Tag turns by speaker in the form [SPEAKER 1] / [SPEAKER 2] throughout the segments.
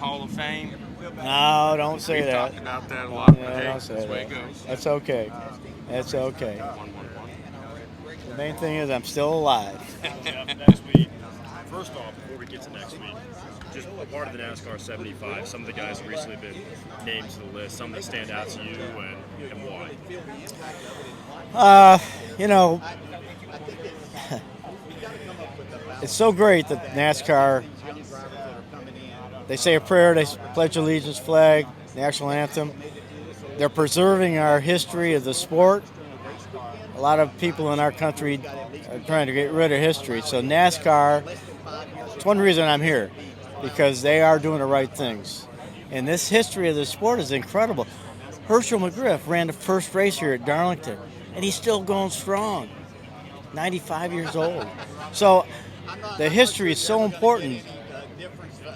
[SPEAKER 1] Hall of Fame?
[SPEAKER 2] No, don't say
[SPEAKER 1] We've
[SPEAKER 2] that.
[SPEAKER 1] talked about that a lot.
[SPEAKER 2] No,
[SPEAKER 1] Hey,
[SPEAKER 2] don't say
[SPEAKER 1] that's the way
[SPEAKER 2] that.
[SPEAKER 1] it goes.
[SPEAKER 2] That's okay. That's okay.
[SPEAKER 1] 1-1-1.
[SPEAKER 2] The main thing is I'm still alive.
[SPEAKER 3] Jeff, next week, first off, before we get to next week, just a part of the NASCAR 75, some of the guys have recently been named to the list, some that stand out to you, and why?
[SPEAKER 2] You know, it's so great that NASCAR, they say a prayer, they pledge allegiance, flag, national anthem. They're preserving our history of the sport. A lot of people in our country are trying to get rid of history. So NASCAR, it's one reason I'm here, because they are doing the right things. And this history of the sport is incredible. Herschel McGriff ran the first race here at Darlington, and he's still going strong, 95 years old. So the history is so important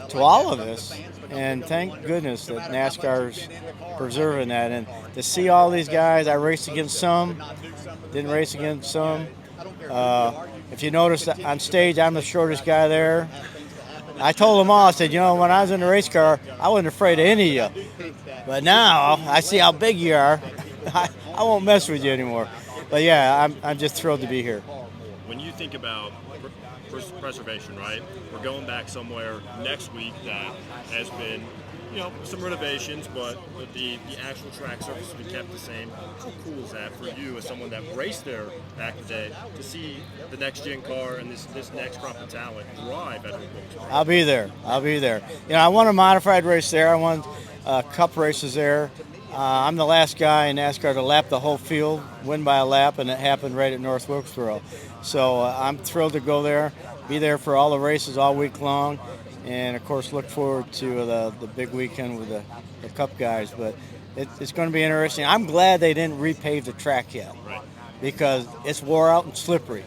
[SPEAKER 2] to all of us, and thank goodness that NASCAR's preserving that. And to see all these guys, I raced against some, didn't race against some. If you notice on stage, I'm the shortest guy there. I told them all, I said, when I was in the race car, I wasn't afraid of any of you. But now I see how big you are. I won't mess with you anymore. But yeah, I'm just thrilled to be here.
[SPEAKER 3] When you think about preservation, right? We're going back somewhere next week that has been, some renovations, but the actual track surface has been kept the same. How cool is that for you as someone that raced there back in the day to see the next gen car and this next crop of talent thrive at Wilkesboro?
[SPEAKER 2] I'll be there. I won a modified race there. I won cup races there. I'm the last guy in NASCAR to lap the whole field, win by a lap, and it happened right at North Wilkesboro. So I'm thrilled to go there, be there for all the races all week long, and of course look forward to the big weekend with the Cup guys. But it's going to be interesting. I'm glad they didn't repave the track yet, because it's wore out and slippery.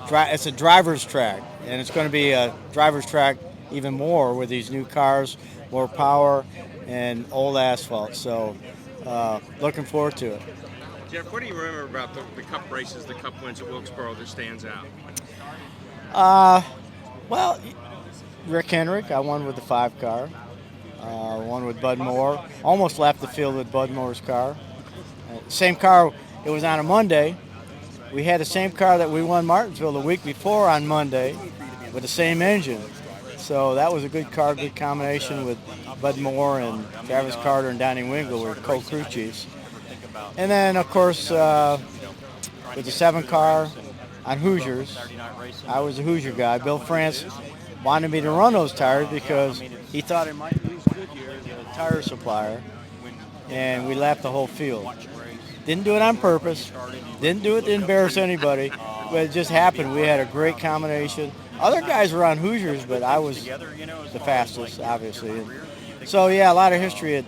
[SPEAKER 2] It's a driver's track, and it's going to be a driver's track even more with these new cars, more power, and old asphalt. So looking forward to it.
[SPEAKER 1] Jeff, what do you remember about the Cup races, the Cup wins at Wilkesboro that stands out?
[SPEAKER 2] Well, Rick Hendrick, I won with the 5 car. Won with Bud Moore. Almost left the field with Bud Moore's car. Same car, it was on a Monday. We had the same car that we won Martinsville the week before on Monday with the same engine. So that was a good car, good combination with Bud Moore and Travis Carter and Donnie Wingle were co-crew chiefs. And then, of course, with the 7 car on Hoosiers, I was a Hoosier guy. Bill France wanted me to run those tires because he thought it might lose Goodyear, the tire supplier, and we lapped the whole field. Didn't do it on purpose, didn't do it to embarrass anybody, but it just happened. We had a great combination. Other guys were on Hoosiers, but I was the fastest, obviously. So, yeah, a lot of history at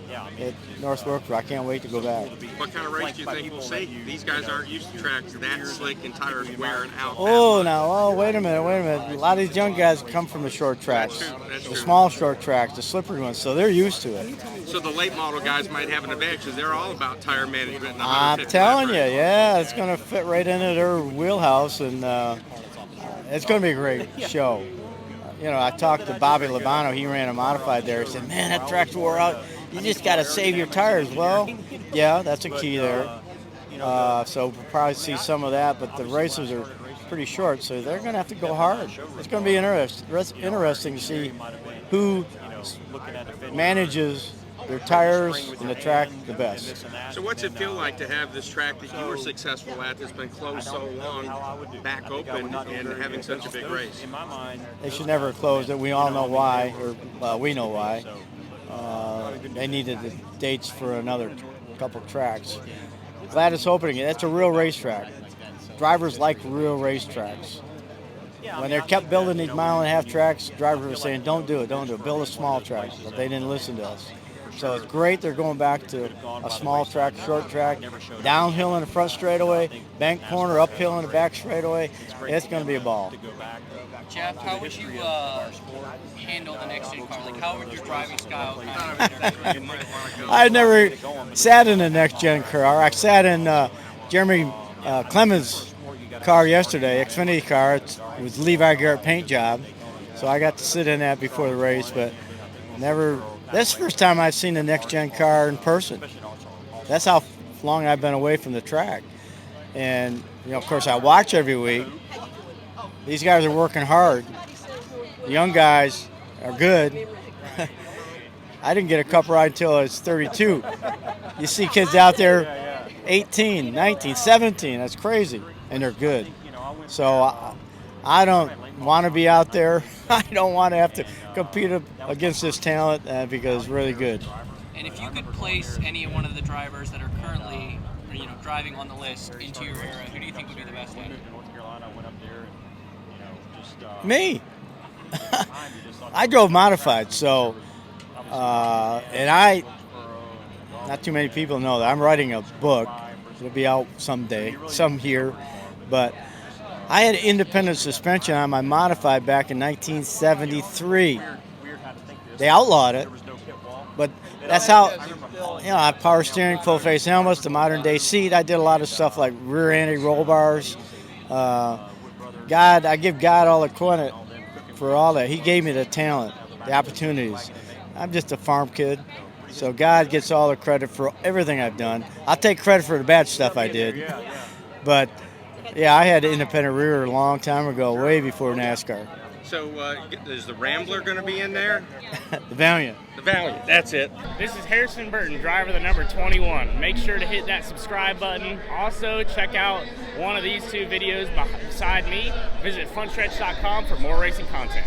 [SPEAKER 2] North Wilkesboro. I can't wait to go back.
[SPEAKER 1] What kind of race do you think we'll see? These guys aren't used to tracks that slick and tires wearing out.
[SPEAKER 2] Wait a minute. A lot of these young guys come from the short tracks, the small short tracks, the slippery ones, so they're used to it.
[SPEAKER 1] So the late model guys might have an advantage because they're all about tire management. And
[SPEAKER 2] I'm telling you, it's going to fit right into their wheelhouse, and it's going to be a great show. I talked to Bobby Labano. He ran a modified there. He said, man, that track's wore out. You just got to save your tires. Well, yeah, that's a key there. So we'll probably see some of that, but the races are pretty short, so they're going to have to go hard. It's going to be interesting to see who manages their tires and the track the best.
[SPEAKER 1] So what's it feel like to have this track that you were successful at that's been closed so long back open and having such a big race?
[SPEAKER 2] They should never have closed it. We all know why, or we know why. They needed the dates for another couple tracks. Glad it's opening. That's a real racetrack. Drivers like real racetracks. When they kept building these mile-and-a-half tracks, drivers were saying, don't do it. Build a small track. But they didn't listen to us. So it's great they're going back to a small track, short track, downhill in the front straightaway, bank corner, uphill in the back straightaway. It's going to be a ball.
[SPEAKER 4] Jeff, how would you handle the next gen car? Like, how would your driving style
[SPEAKER 2] I never sat in the next gen car. I sat in Jeremy Clemens' car yesterday, Xfinity car. It was Levi Garrett paint job. So I got to sit in that before the race, but Never. This is the first time I've seen the next gen car in person. That's how long I've been away from the track. And of course, I watch every week. These guys are working hard. The young guys are good. I didn't get a cup ride until I was 32. You see kids out there 18, 19, 17. That's crazy. And they're good. So I don't want to be out there. I don't want to have to compete against this talent because it's really good.
[SPEAKER 4] And if you could place any one of the drivers that are currently driving on the list into your era, who do you think would be the best at it?
[SPEAKER 2] Me. I drove modified, so and not too many people know that I'm writing a book. It'll be out someday, some here, but I had independent suspension on my modified back in 1973. They outlawed it, but that's how, I have power steering, full face helmets, the modern day seat. I did a lot of stuff like rear anti-roll bars. I give God all the credit for all that. He gave me the talent, the opportunities. I'm just a farm kid, so God gets all the credit for everything I've done. I'll take credit for the bad stuff I did, but yeah, I had an independent rear a long time ago, way before NASCAR.
[SPEAKER 1] So is the Rambler going to be in there?
[SPEAKER 2] The Valiant.
[SPEAKER 1] The Valiant, that's it.
[SPEAKER 5] This is Harrison Burton, driver the number 21. Make sure to hit that subscribe button. Also, check out one of these two videos beside me. Visit frontstretch.com for more racing content.